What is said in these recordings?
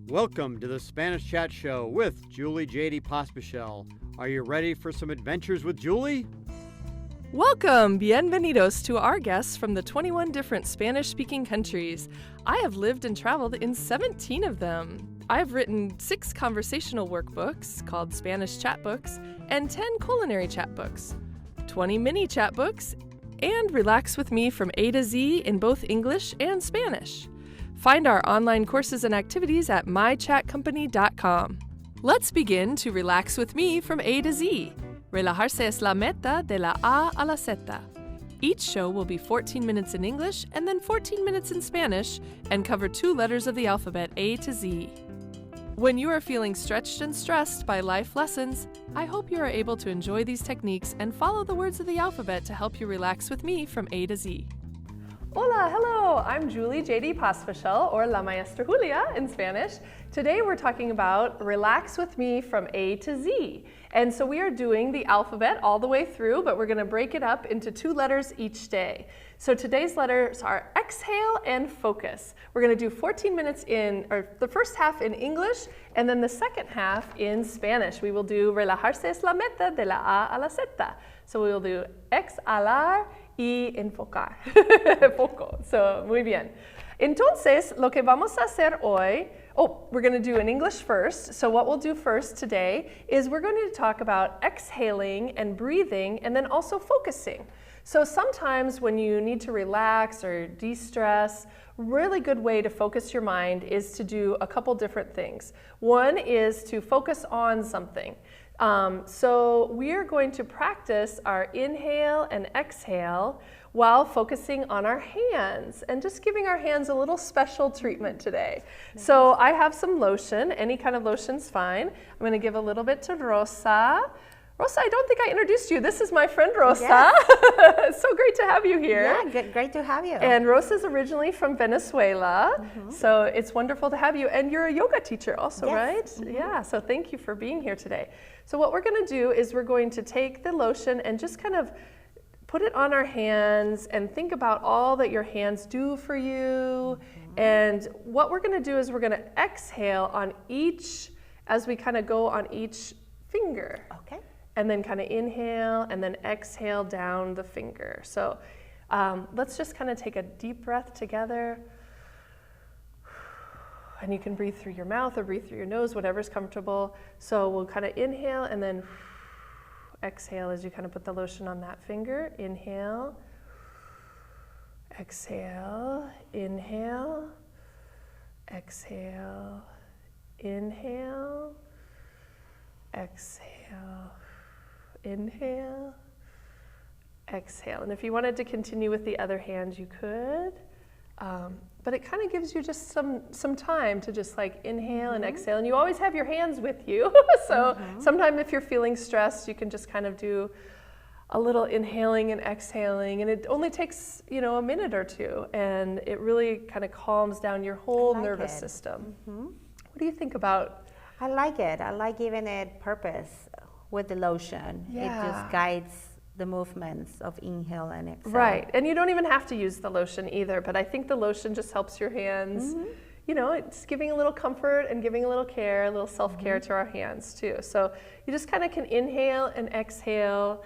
Welcome to the Spanish Chat Show with Julie J.D. Pospichel. Are you ready for some adventures with Julie? Welcome, bienvenidos to our guests from the 21 different Spanish-speaking countries. I have lived and traveled in 17 of them. I've written 6 conversational workbooks called Spanish Chat Books and 10 culinary chat books, 20 mini chat books, and Relax with Me from A to Z in both English and Spanish. Find our online courses and activities at mychatcompany.com. Let's begin to relax with me from A to Z. Relajarse es la meta de la A a la Z. Each show will be 14 minutes in English and then 14 minutes in Spanish and cover 2 letters of the alphabet A to Z. When you are feeling stretched and stressed by life lessons, I hope you are able to enjoy these techniques and follow the words of the alphabet to help you relax with me from A to Z. Hola, hello, I'm Julie J.D. Pospichel, or La Maestra Julia in Spanish. Today we're talking about Relax with Me from A to Z. And so we are doing the alphabet all the way through, but we're going to break it up into 2 letters each day. So today's letters are exhale and focus. We're going to do 14 minutes or the first half in English, and then the second half in Spanish. We will do Relajarse es la meta de la A a la Z. So we will do exhalar y enfocar. Foco. So, muy bien. Entonces, lo que vamos a hacer hoy, we're going to do in English first. So what we'll do first today is we're going to talk about exhaling and breathing and then also focusing. So sometimes when you need to relax or de-stress, really good way to focus your mind is to do a couple different things. One is to focus on something. So we are going to practice our inhale and exhale while focusing on our hands and just giving our hands a little special treatment today. So I have some lotion, any kind of lotion's fine. I'm going to give a little bit to Rosa. Rosa, I don't think I introduced you. This is my friend Rosa. Yes. It's so great to have you here. Yeah, great to have you. And Rosa's originally from Venezuela, so it's wonderful to have you. And you're a yoga teacher also, yes. Right? Mm-hmm. Yeah, so thank you for being here today. So what we're going to do is we're going to take the lotion and just kind of put it on our hands and think about all that your hands do for you. And what we're going to do is we're going to exhale on each, as we kind of go on each finger. Okay. And then kind of inhale and then exhale down the finger. So let's just kind of take a deep breath together. And you can breathe through your mouth or breathe through your nose, whatever's comfortable. So we'll kind of inhale and then exhale as you kind of put the lotion on that finger. Inhale, exhale, inhale, exhale, inhale, exhale. Inhale, exhale. And if you wanted to continue with the other hand, you could. But it kind of gives you just some time to just like inhale and exhale. And you always have your hands with you. So sometimes if you're feeling stressed, you can just kind of do a little inhaling and exhaling. And it only takes, a minute or 2. And it really kind of calms down your whole nervous system. What do you think about? I like it. I like giving it purpose. With the lotion, It just guides the movements of inhale and exhale. Right, and you don't even have to use the lotion either, but I think the lotion just helps your hands, it's giving a little comfort and giving a little care, a little self-care to our hands too. So you just kind of can inhale and exhale,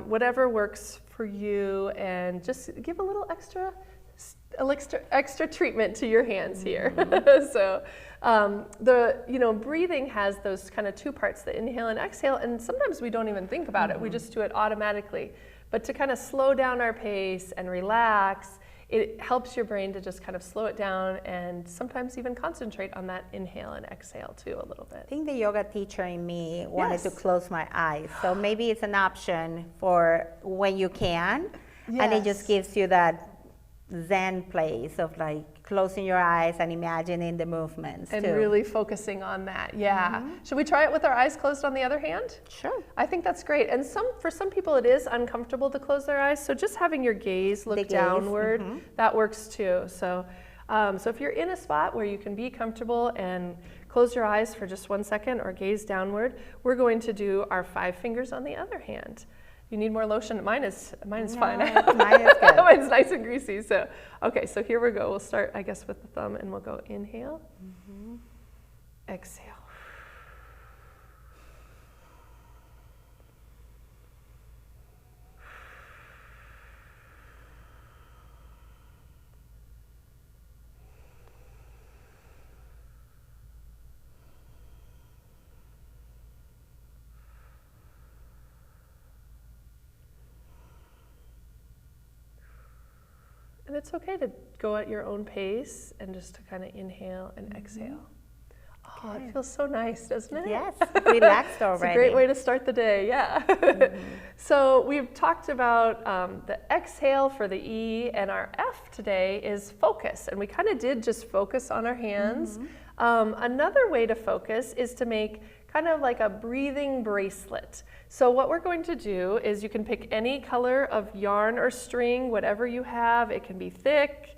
whatever works for you, and just give a little extra treatment to your hands here. So breathing has those kind of 2 parts, the inhale and exhale, and sometimes we don't even think about it. We just do it automatically. But to kind of slow down our pace and relax, it helps your brain to just kind of slow it down and sometimes even concentrate on that inhale and exhale too a little bit. I think the yoga teacher in me wanted to close my eyes. So maybe it's an option for when you can. And it just gives you that Zen place of like closing your eyes and imagining the movements and too. Really focusing on that. Should we try it with our eyes closed on the other hand? Sure. I think that's great. And for some people it is uncomfortable to close their eyes, so just having your gaze look downward, that works too. So if you're in a spot where you can be comfortable and close your eyes for just 1 second or gaze downward, we're going to do our 5 fingers on the other hand. You need more lotion? Mine is fine. Mine is good. Mine's nice and greasy. So, okay, so here we go. We'll start, I guess, with the thumb, and we'll go inhale. Exhale. And it's okay to go at your own pace and just to kind of inhale and exhale. Oh, Okay. it feels so nice, doesn't it? Yes, relaxed already. It's a great way to start the day, yeah. So we've talked about the exhale for the E, and our F today is focus. And we kind of did just focus on our hands. Another way to focus is to make kind of like a breathing bracelet. So what we're going to do is you can pick any color of yarn or string, whatever you have. It can be thick.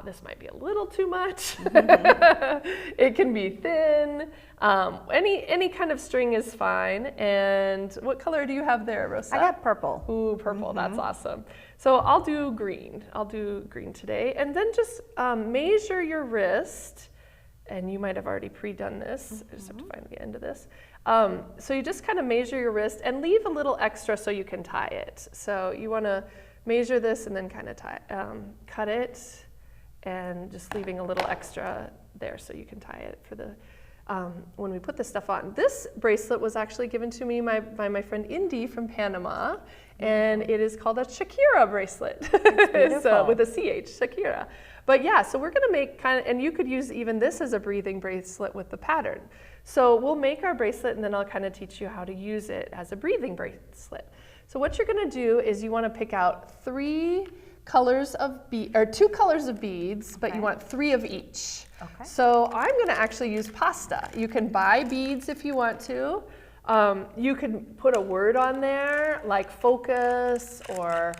This might be a little too much. It can be thin. Any kind of string is fine. And what color do you have there, Rosa? I got purple. Ooh, purple, that's awesome. So I'll do green. I'll do green today. And then just measure your wrist. And you might have already pre-done this. I just have to find the end of this. So you just kind of measure your wrist and leave a little extra so you can tie it. So you want to measure this and then kind of cut it, and just leaving a little extra there so you can tie it for the when we put this stuff on. This bracelet was actually given to me by my friend Indy from Panama, and it is called a Shakira bracelet. So with a CH, Shakira. But yeah, so we're gonna make and you could use even this as a breathing bracelet with the pattern. So we'll make our bracelet and then I'll kind of teach you how to use it as a breathing bracelet. So what you're gonna do is you wanna pick out 2 colors of beads, but you want 3 of each. Okay. So I'm gonna actually use pasta. You can buy beads if you want to. You can put a word on there like focus or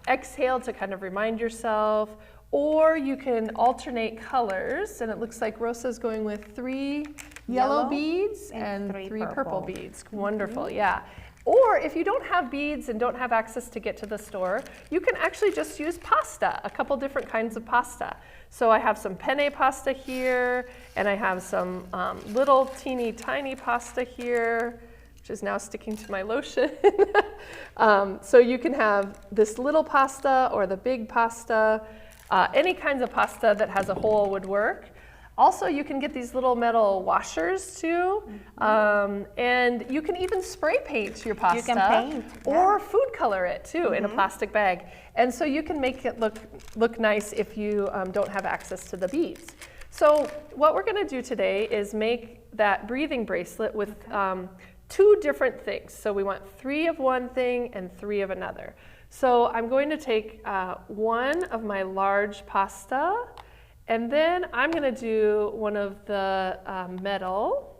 exhale to kind of remind yourself, or you can alternate colors, and it looks like Rosa's going with 3 yellow beads and 3 purple beads. Wonderful, yeah. Or if you don't have beads and don't have access to get to the store, you can actually just use pasta, a couple different kinds of pasta. So I have some penne pasta here, and I have some little teeny tiny pasta here, which is now sticking to my lotion. So you can have this little pasta or the big pasta. Any kinds of pasta that has a hole would work. Also, you can get these little metal washers too, and you can even spray paint your pasta. You can paint, or food color it too in a plastic bag. And so you can make it look nice if you don't have access to the beads. So what we're gonna do today is make that breathing bracelet with 2 different things. So we want 3 of one thing and 3 of another. So I'm going to take 1 of my large pasta, and then I'm going to do one of the metal,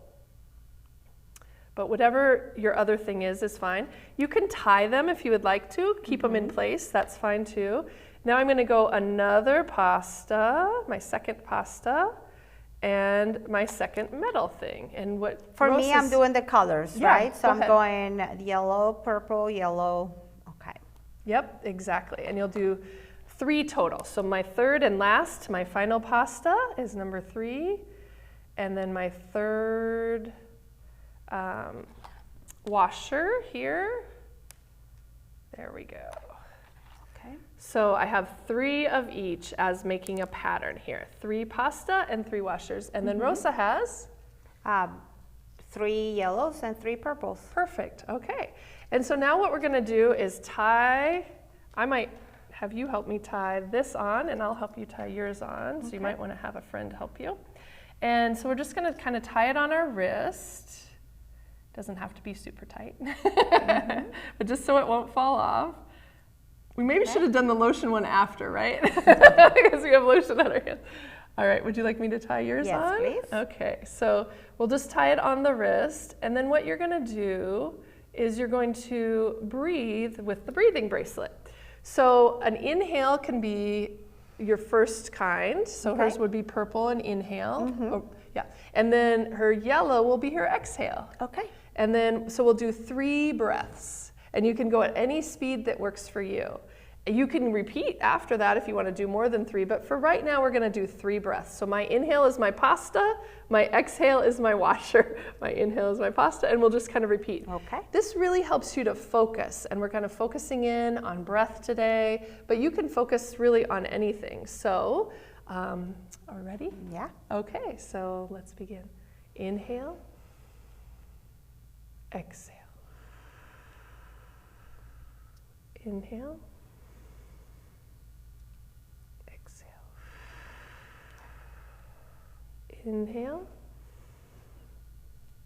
but whatever your other thing is fine. You can tie them if you would like to, keep them in place, that's fine too. Now I'm going to go another pasta, my second pasta, and my second metal thing. And what For me, I'm doing the colors, right? So go I'm ahead. going yellow, purple, yellow. Okay. Yep, exactly. And you'll do 3 total. So my third and last, my final pasta is number 3. And then my third washer here. There we go. Okay. So I have 3 of each as making a pattern here. 3 pasta and 3 washers. And then Rosa has? 3 yellows and 3 purples. Perfect, okay. And so now what we're gonna do is tie, I might have you help me tie this on, and I'll help you tie yours on. So you might wanna have a friend help you. And so we're just gonna kind of tie it on our wrist. Doesn't have to be super tight, but just so it won't fall off. We maybe should have done the lotion one after, right? Because we have lotion on our hands. All right, would you like me to tie yours on? Yes, please. Okay, so we'll just tie it on the wrist, and then what you're gonna do is you're going to breathe with the breathing bracelet. So an inhale can be your first kind. So hers would be purple and inhale. Oh, yeah. And then her yellow will be her exhale. Okay. And then, so we'll do 3 breaths. And you can go at any speed that works for you. You can repeat after that if you want to do more than 3, but for right now we're going to do 3 breaths. So my inhale is my pasta, my exhale is my washer, my inhale is my pasta, and we'll just kind of repeat. Okay. This really helps you to focus, and we're kind of focusing in on breath today, but you can focus really on anything. So, are we ready? Yeah. Okay, so let's begin. Inhale, exhale. Inhale. Inhale,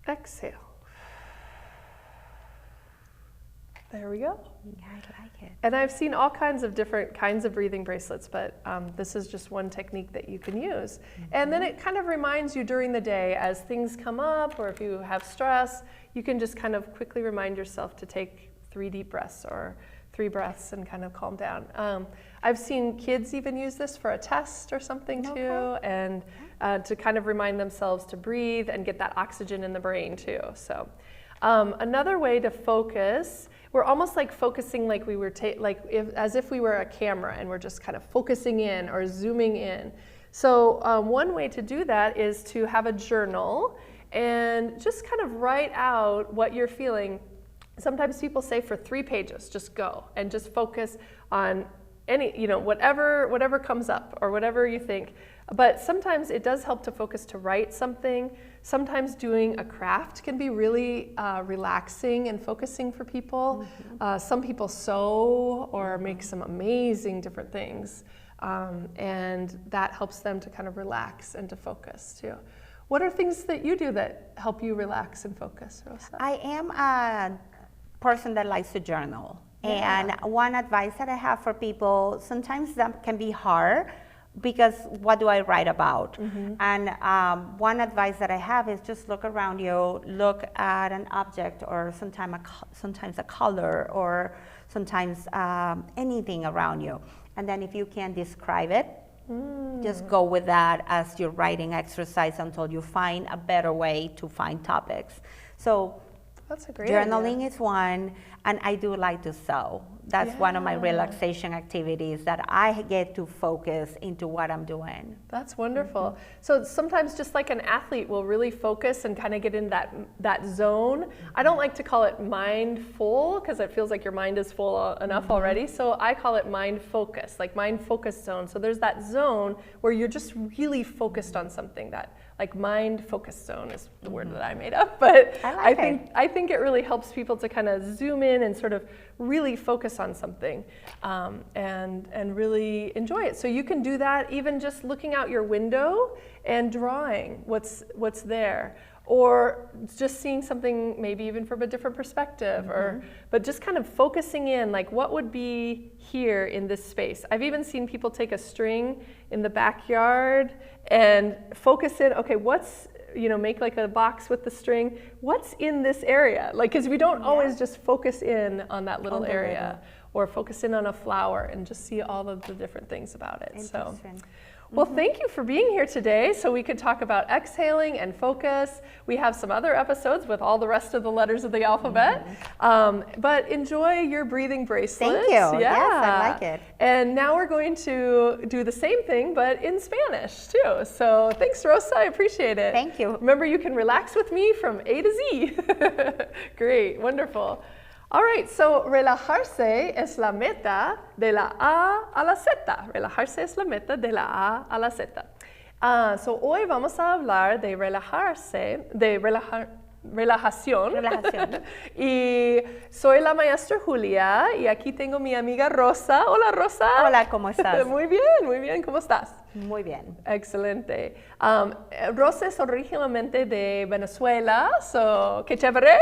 exhale. There we go. Yeah, I like it. And I've seen all kinds of different kinds of breathing bracelets, but this is just one technique that you can use. And then it kind of reminds you during the day as things come up, or if you have stress, you can just kind of quickly remind yourself to take 3 deep breaths or 3 breaths and kind of calm down. I've seen kids even use this for a test or something too, and to kind of remind themselves to breathe and get that oxygen in the brain too. So another way to focus, we're almost like focusing like we were as if we were a camera and we're just kind of focusing in or zooming in. So one way to do that is to have a journal and just kind of write out what you're feeling. Sometimes people say for 3 pages, just go and just focus on any, whatever comes up or whatever you think. But sometimes it does help to focus to write something. Sometimes doing a craft can be really relaxing and focusing for people. Some people sew or make some amazing different things. And that helps them to kind of relax and to focus too. What are things that you do that help you relax and focus, Rosa? I am a person that likes to journal. Yeah. And one advice that I have for people, sometimes that can be hard because what do I write about? And one advice that I have is just look around you, look at an object or sometimes a color or sometimes anything around you. And then if you can describe it, just go with that as your writing exercise until you find a better way to find topics. So that's a great journaling idea. is one, and I do like to sew. That's one of my relaxation activities that I get to focus into what I'm doing. That's wonderful. So sometimes just like an athlete will really focus and kind of get in that zone. I don't like to call it mindful because it feels like your mind is full enough already. So I call it mind focus, like mind focus zone. So there's that zone where you're just really focused on something. That like mind focus zone is the word that I made up, but I think it really helps people to kind of zoom in and sort of really focus on something and really enjoy it. So you can do that even just looking out your window and drawing what's there, or just seeing something maybe even from a different perspective, but just kind of focusing in, like what would be here in this space. I've even seen people take a string in the backyard and focus in, okay, make like a box with the string. What's in this area? Like, because we don't always just focus in on that little area or focus in on a flower and just see all of the different things about it. So. Well, thank you for being here today so we could talk about exhaling and focus. We have some other episodes with all the rest of the letters of the alphabet. But enjoy your breathing bracelets. Thank you. Yeah. Yes, I like it. And now we're going to do the same thing, but in Spanish too. So thanks, Rosa. I appreciate it. Thank you. Remember, you can relax with me from A to Z. Great. Wonderful. All right, so relajarse es la meta de la A la Z. Relajarse es la meta de la A la Z. So hoy vamos a hablar de relajarse, de relajación. Y soy la maestra Julia y aquí tengo mi amiga Rosa. Hola, Rosa. Hola, ¿cómo estás? Muy bien. ¿Cómo estás? Muy bien. Excelente. Rosa es originalmente de Venezuela, so qué chévere.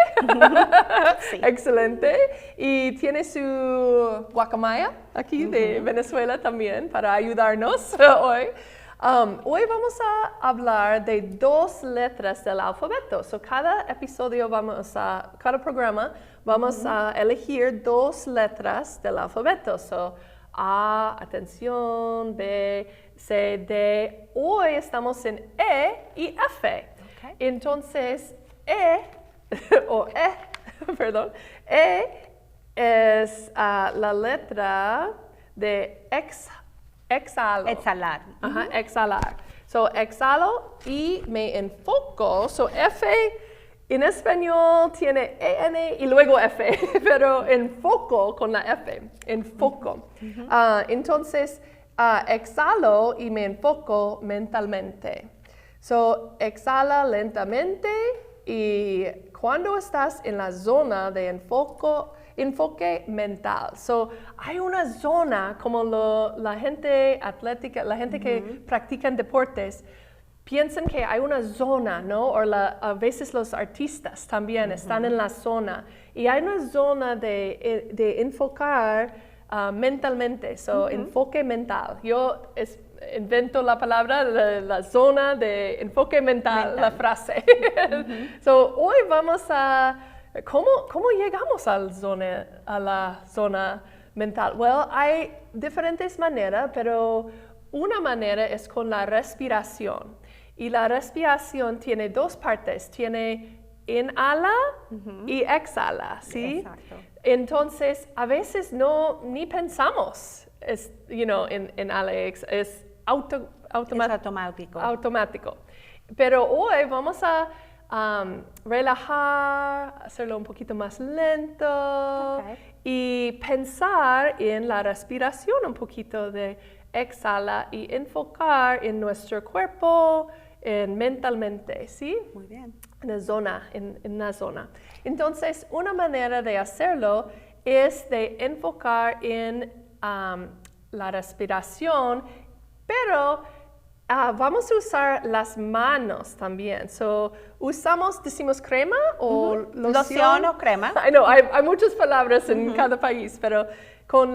Sí. Excelente. Y tiene su guacamaya aquí de Venezuela también para ayudarnos hoy. Hoy vamos a hablar de 2 letras del alfabeto. So cada episodio cada programa vamos a elegir 2 letras del alfabeto. So A, atención, B, C, D. Hoy estamos en E y F. Okay. Entonces, E es la letra de exhalo. Exhalar. Ajá, exhalar. So, exhalo y me enfoco. So, F en español tiene EN y luego F, pero enfoco con la F. Enfoco. Entonces, exhalo y me enfoco mentalmente. So, exhala lentamente y cuando estás en la zona de enfoque mental. So, hay una zona como la gente atlética, la gente que practican deportes, piensan que hay una zona, ¿no? O a veces los artistas también están en la zona. Y hay una zona de enfocar mentalmente, so, enfoque mental. Yo invento la palabra, la zona de enfoque mental. La frase. So, hoy vamos a... ¿Cómo llegamos a la zona mental? Well, hay diferentes maneras, pero una manera es con la respiración. Y la respiración tiene dos partes. Tiene inhala y exhala, ¿sí? Exacto. Entonces, a veces ni pensamos, en Alex, es automático. Pero hoy vamos a relajar, hacerlo un poquito más lento y pensar en la respiración un poquito de exhala y enfocar en nuestro cuerpo, mentalmente, ¿sí? Muy bien. En la zona. Entonces, una manera de hacerlo es de enfocar en la respiración, pero vamos a usar las manos también. So, decimos crema o loción. Loción o crema. I know, hay muchas palabras en cada país, pero con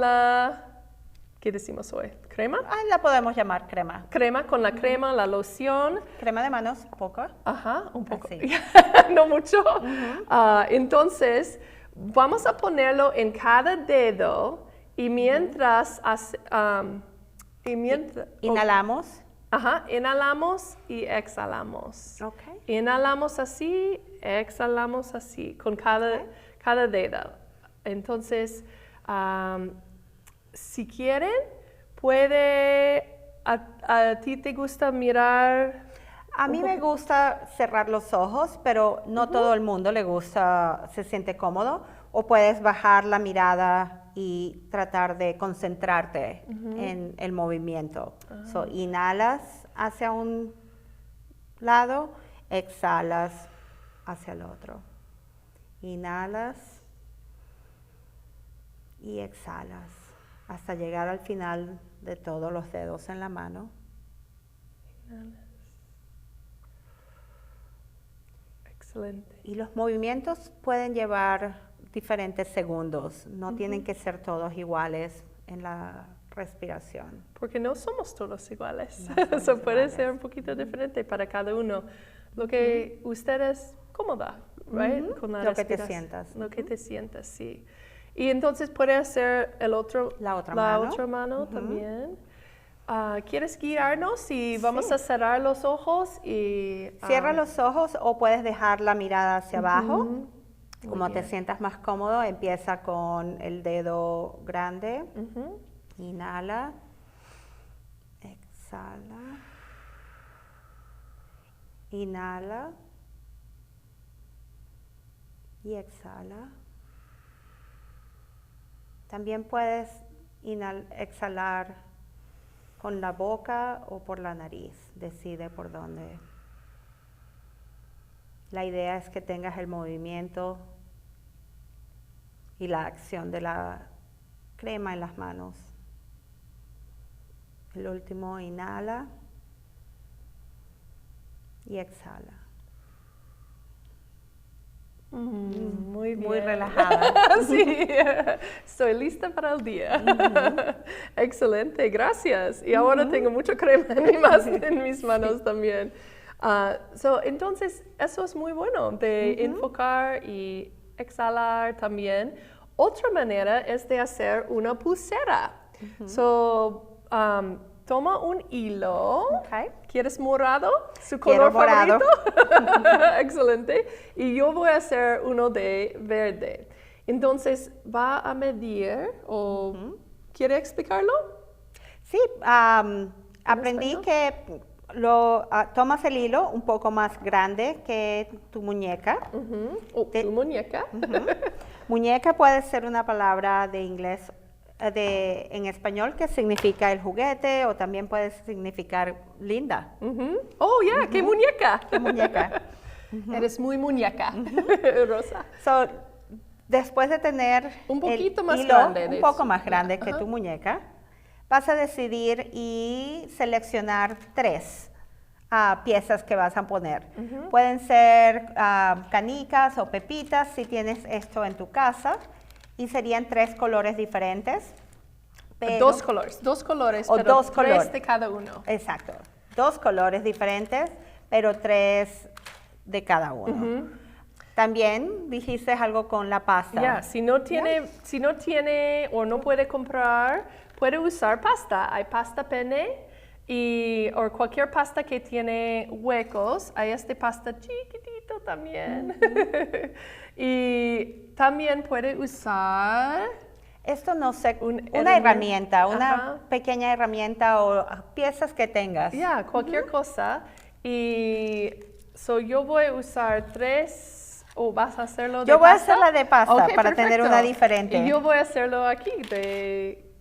¿qué decimos hoy? ¿Crema? La podemos llamar crema. Crema, con la crema, la loción. Crema de manos, poco. Ajá, un poco. Así. No mucho. Entonces, vamos a ponerlo en cada dedo y mientras... Inhalamos. Ajá, inhalamos y exhalamos. Okay. Inhalamos así, exhalamos así, con cada dedo. Entonces, si quieren, ¿a ti te gusta mirar? A mí me gusta cerrar los ojos, pero no todo el mundo le gusta, se siente cómodo. O puedes bajar la mirada y tratar de concentrarte en el movimiento. So, inhalas hacia un lado, exhalas hacia el otro. Inhalas y exhalas hasta llegar al final de todos los dedos en la mano. Inhalas. Excelente. Y los movimientos pueden llevar diferentes segundos, no tienen que ser todos iguales en la respiración. Porque no somos todos iguales, No somos eso puede iguales. ser un poquito diferente para cada uno. Lo que usted es cómoda, right? Con la Lo que te respiración. sientas. Lo que te sientas, sí. Y entonces puede hacer la otra mano también. ¿Quieres guiarnos y vamos a cerrar los ojos? Cierra los ojos o puedes dejar la mirada hacia abajo. Como te bien. sientas más cómodo, empieza con el dedo grande. Inhala. Exhala. Inhala. Y exhala. También puedes exhalar con la boca o por la nariz. Decide por dónde. La idea es que tengas el movimiento y la acción de la crema en las manos. El último, inhala y exhala. Muy bien. Muy relajada. Sí, estoy lista para el día. Excelente, gracias. Y ahora tengo mucha crema en mis manos también. Entonces, eso es muy bueno, de enfocar y exhalar también. Otra manera es de hacer una pulsera. Toma un hilo. ¿Quieres morado? ¿Su color favorito? Excelente. Y yo voy a hacer uno de verde. Entonces, va a medir ¿Quiere explicarlo? Sí, aprendí que tomas el hilo un poco más grande que tu muñeca. Tu muñeca. Muñeca puede ser una palabra de inglés, en español, que significa el juguete, o también puede significar linda. Oh, yeah, qué muñeca. ¿Qué muñeca? Eres muy muñeca, Rosa. So, después de tener un poquito más hilo grande, un poco más grande que tu muñeca, vas a decidir y seleccionar 3 piezas que vas a poner. Pueden ser canicas o pepitas si tienes esto en tu casa, y serían 3 colores diferentes. Dos colores, o pero 2 colores. 3 de cada uno. Exacto, 2 colores diferentes, pero 3 de cada uno. También dijiste algo con la pasta. Si no tiene o no puede comprar, puede usar pasta. Hay pasta penne o cualquier pasta que tiene huecos. Hay pasta chiquitito también. Y también puede usar... Esto no sé, una herramienta, una pequeña herramienta o piezas que tengas. Cualquier cosa. Y yo voy a usar 3, ¿o vas a hacerlo de pasta? Yo voy a hacer la de pasta para perfecto. tener una diferente. Y yo voy a hacerlo aquí de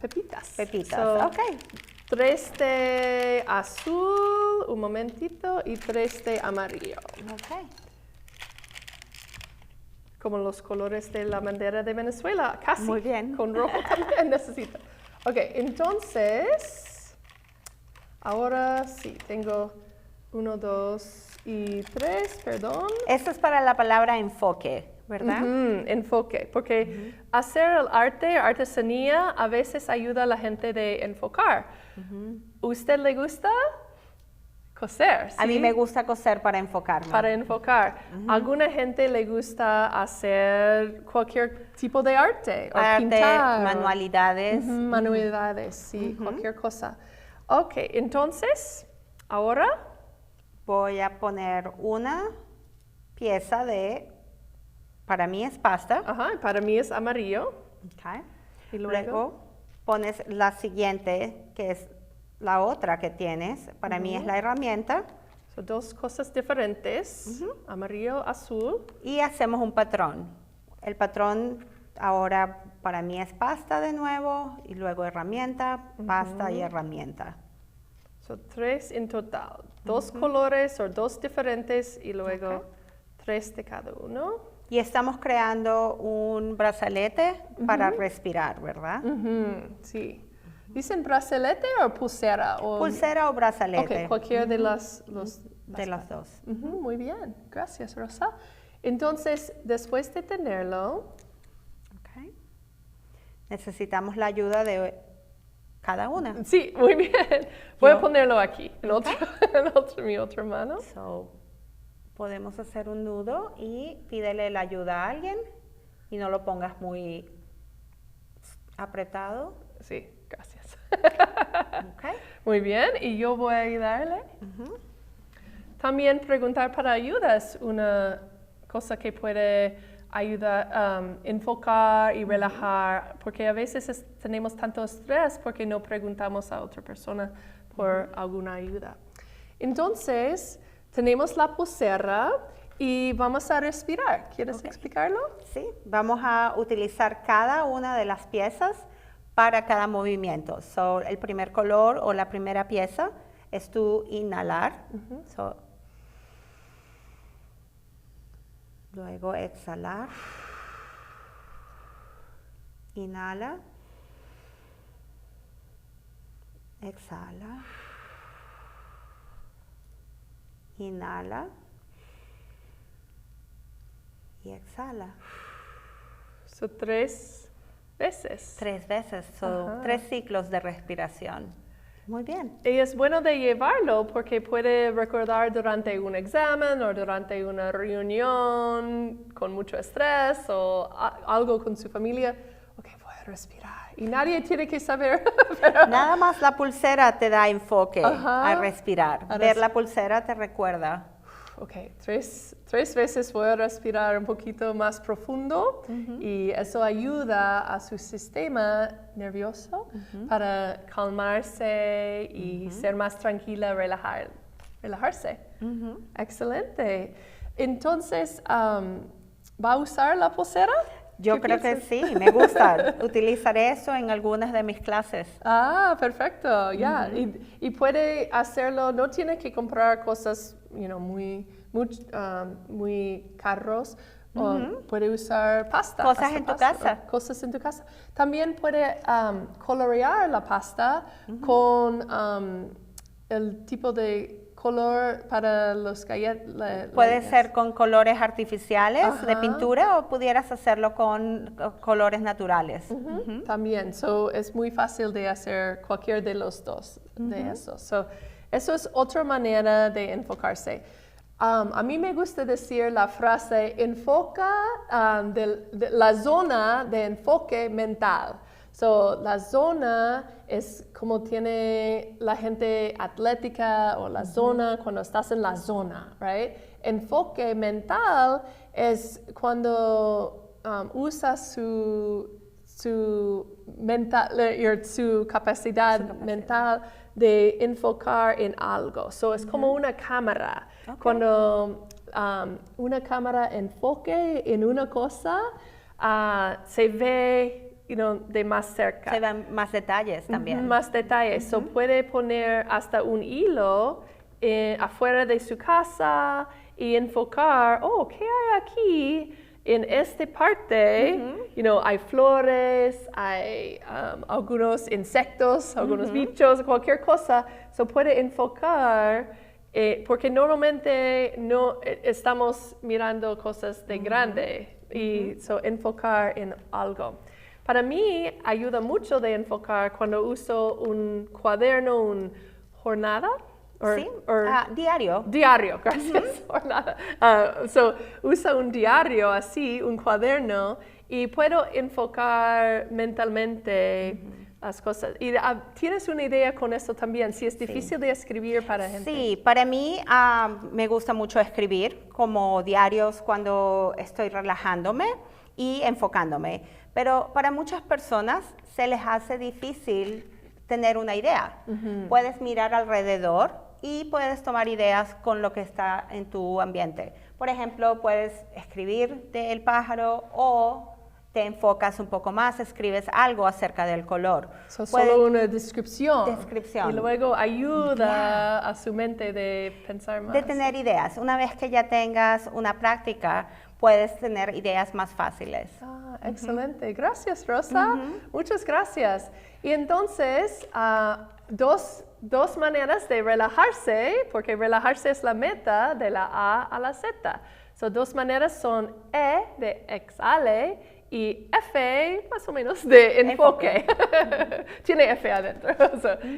pepitas. Pepitas, 3 de azul, un momentito, y 3 de amarillo. Como los colores de la bandera de Venezuela, casi. Muy bien. Con rojo también necesito. Entonces, ahora sí, tengo 1, 2 y 3, perdón. Esto es para la palabra enfoque, ¿verdad? Enfoque, porque hacer el arte, artesanía, a veces ayuda a la gente de enfocar. ¿Usted le gusta? Coser, ¿sí? A mí me gusta coser para enfocarme. Para enfocar. Alguna gente le gusta hacer cualquier tipo de arte, o pintar. Manualidades. Manualidades, sí, cualquier cosa. Entonces, ahora voy a poner una pieza para mí es pasta. Para mí es amarillo. Y luego pones la siguiente, que es la otra que tienes. Para mí es la herramienta. Son 2 cosas diferentes, amarillo, azul. Y hacemos un patrón. El patrón ahora para mí es pasta de nuevo, y luego herramienta, pasta y herramienta. Son 3 en total. 2 colores o 2 diferentes, y luego 3 de cada uno. Y estamos creando un brazalete para respirar, ¿verdad? Sí. ¿Dicen brazalete o pulsera? Pulsera o brazalete. Cualquiera de las dos. Muy bien, gracias, Rosa. Entonces, después de tenerlo... necesitamos la ayuda de cada una. Sí, muy bien. Voy a ponerlo aquí, en mi otra mano. Podemos hacer un nudo y pídele la ayuda a alguien, y no lo pongas muy apretado. Sí, gracias. Muy bien, y yo voy a ayudarle. También preguntar para ayuda es una cosa que puede ayudar a enfocar y relajar, porque a veces tenemos tanto estrés porque no preguntamos a otra persona por alguna ayuda. Entonces, tenemos la pulsera y vamos a respirar. ¿Quieres explicarlo? Sí, vamos a utilizar cada una de las piezas para cada movimiento. El primer color o la primera pieza es tu inhalar. Luego exhalar. Inhala. Exhala. Inhala. Y exhala. Son 3 veces. 3 veces, son 3 ciclos de respiración. Muy bien. Y es bueno de llevarlo porque puede recordar durante un examen o durante una reunión con mucho estrés o algo con su familia. Voy a respirar. Y nadie tiene que saber. Nada más la pulsera te da enfoque a respirar. Ver la pulsera te recuerda. tres veces voy a respirar un poquito más profundo y eso ayuda a su sistema nervioso para calmarse y ser más tranquila, relajarse. Excelente. Entonces, ¿va a usar la pulsera? Yo creo que sí, me gusta. Utilizaré eso en algunas de mis clases. Ah, perfecto, ya. Y puede hacerlo, no tiene que comprar cosas, muy caros. O puede usar pasta. Cosas en tu casa. Cosas en tu casa. También puede colorear la pasta con el tipo de color para los galletas. Puede ser con colores artificiales de pintura o pudieras hacerlo con colores naturales. También, es muy fácil de hacer cualquier de los dos de esos. Eso es otra manera de enfocarse. A mí me gusta decir la frase, enfoca de la zona de enfoque mental. La zona es como tiene la gente atlética o la zona cuando estás en la zona, right? Enfoque mental es cuando usas su capacidad mental de enfocar en algo. Es como una cámara. Okay. Cuando una cámara enfoque en una cosa, se ve de más cerca. Se dan más detalles también. Más detalles. Puede poner hasta un hilo afuera de su casa y enfocar, ¿qué hay aquí? En esta parte, hay flores, hay algunos insectos, algunos bichos, cualquier cosa. Puede enfocar, porque normalmente no estamos mirando cosas de grande. Y enfocar en algo. Para mí ayuda mucho de enfocar cuando uso un cuaderno, un jornada. Diario. Diario, gracias. Jornada. Usa un diario así, un cuaderno, y puedo enfocar mentalmente las cosas. ¿Y tienes una idea con eso también? Si es difícil de escribir para gente. Sí, para mí me gusta mucho escribir como diarios cuando estoy relajándome y enfocándome. Pero para muchas personas se les hace difícil tener una idea. Puedes mirar alrededor y puedes tomar ideas con lo que está en tu ambiente. Por ejemplo, puedes escribir del pájaro o te enfocas un poco más, escribes algo acerca del color. Solo una descripción. Descripción. Y luego ayuda a su mente de pensar más. De tener ideas. Una vez que ya tengas una práctica, puedes tener ideas más fáciles. Excelente. Gracias, Rosa. Muchas gracias. Y entonces, dos maneras de relajarse, porque relajarse es la meta de la A a la Z. Dos maneras son E de exhale y F más o menos de enfoque. Tiene F adentro.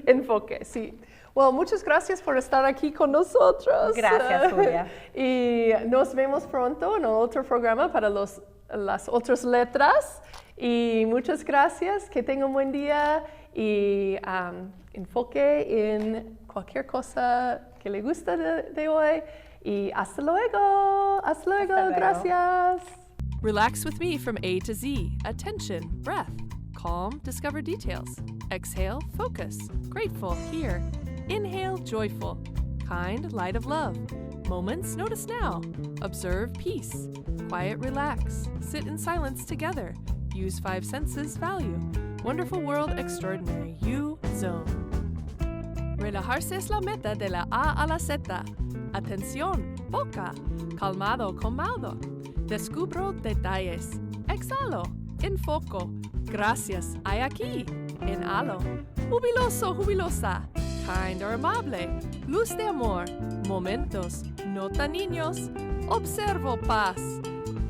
Enfoque, sí. Well, muchas gracias por estar aquí con nosotros. Gracias, Julia. Y nos vemos pronto en otro programa para las otras letras. Y muchas gracias, que tengan un buen día y enfoque en cualquier cosa que le guste de hoy. Y hasta luego. Hasta luego. Gracias. Relax with me from A to Z. Attention, breath. Calm, discover details. Exhale, focus. Grateful, hear. Inhale, joyful. Kind, light of love. Moments, notice now. Observe, peace. Quiet, relax. Sit in silence together. Use 5 senses, value. Wonderful world, extraordinary. You, zone. Relajarse es la meta de la A a la Z. Atención, boca. Calmado, calmado. Descubro detalles. Exhalo. Enfoco. Gracias, hay aquí. Inhalo. Jubiloso, jubilosa. Kind or amable. Luz de amor. Momentos. Nota niños. Observo paz.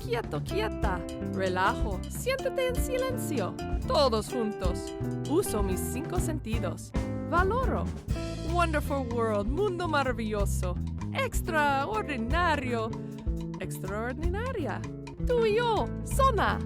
Quieto, quieta. Relajo. Siéntate en silencio. Todos juntos. Uso mis 5 sentidos. Valoro. Wonderful world. Mundo maravilloso. Extraordinario. Extraordinaria. Tú y yo. Zona.